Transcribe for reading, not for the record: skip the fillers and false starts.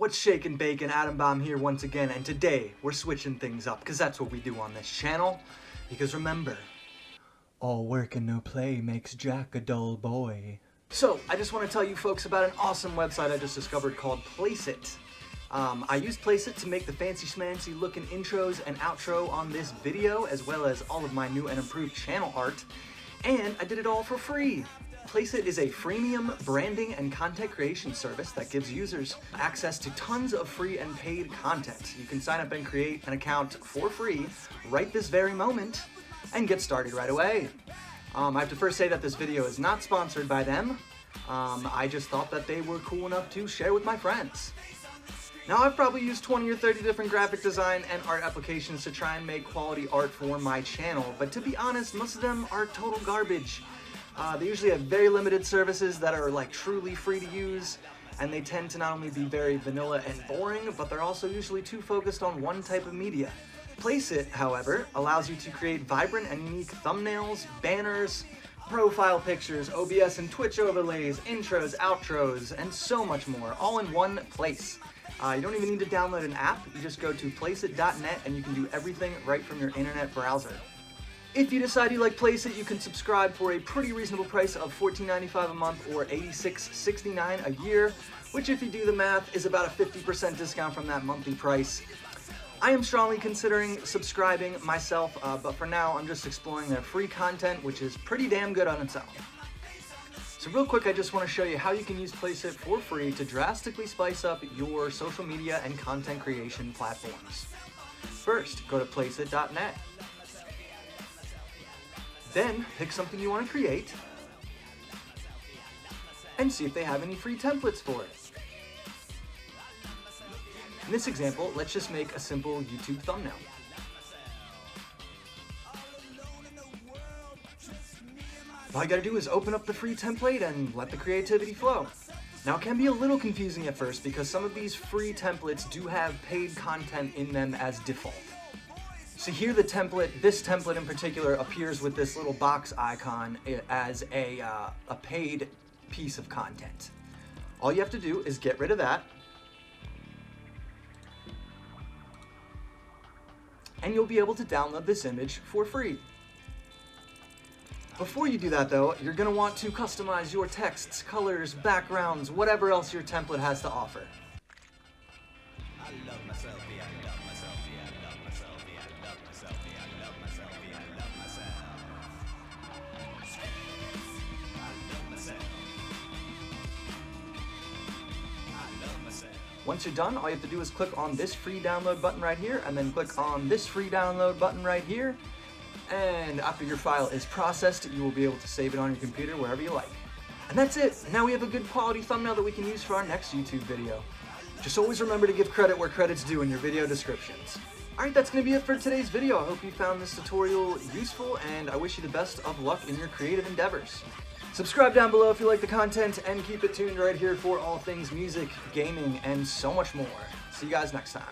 What's shaking bacon? Atom Bomb here once again, and today we're switching things up because that's what we do on this channel. Because remember, all work and no play makes Jack a dull boy. So I just want to tell you folks about an awesome website I just discovered called Placeit. I used Placeit to make the fancy schmancy looking intros and outro on this video, as well as all of my new and improved channel art, and I did it all for free. Placeit is a freemium branding and content creation service that gives users access to tons of free and paid content. You can sign up and create an account for free right this very moment and get started right away. I have to first say that this video is not sponsored by them. I just thought that they were cool enough to share with my friends. Now, I've probably used 20 or 30 different graphic design and art applications to try and make quality art for my channel, but to be honest, most of them are total garbage. They usually have very limited services that are like truly free to use, and they tend to not only be very vanilla and boring, but they're also usually too focused on one type of media. Placeit, however, allows you to create vibrant and unique thumbnails, banners, profile pictures, OBS and Twitch overlays, intros, outros, and so much more, all in one place. You don't even need to download an app. You just go to placeit.net and you can do everything right from your internet browser. If you decide you like Placeit, you can subscribe for a pretty reasonable price of $14.95 a month or $86.69 a year, which, if you do the math, is about a 50% discount from that monthly price. I am strongly considering subscribing myself, but for now I'm just exploring their free content, which is pretty damn good on its own. So real quick, I just want to show you how you can use Placeit for free to drastically spice up your social media and content creation platforms. First, go to placeit.net. Then, pick something you want to create and see if they have any free templates for it. In this example, let's just make a simple YouTube thumbnail. All you gotta do is open up the free template and let the creativity flow. Now, it can be a little confusing at first because some of these free templates do have paid content in them as default. So here this template in particular appears with this little box icon as a paid piece of content. All you have to do is get rid of that, and you'll be able to download this image for free. Before you do that though, you're going to want to customize your texts, colors, backgrounds, whatever else your template has to offer. Once you're done, all you have to do is click on this free download button right here, and then click on this free download button right here. And after your file is processed, you will be able to save it on your computer wherever you like. And that's it. Now we have a good quality thumbnail that we can use for our next YouTube video. Just always remember to give credit where credit's due in your video descriptions. Alright, that's going to be it for today's video. I hope you found this tutorial useful, and I wish you the best of luck in your creative endeavors. Subscribe down below if you like the content, and keep it tuned right here for all things music, gaming, and so much more. See you guys next time.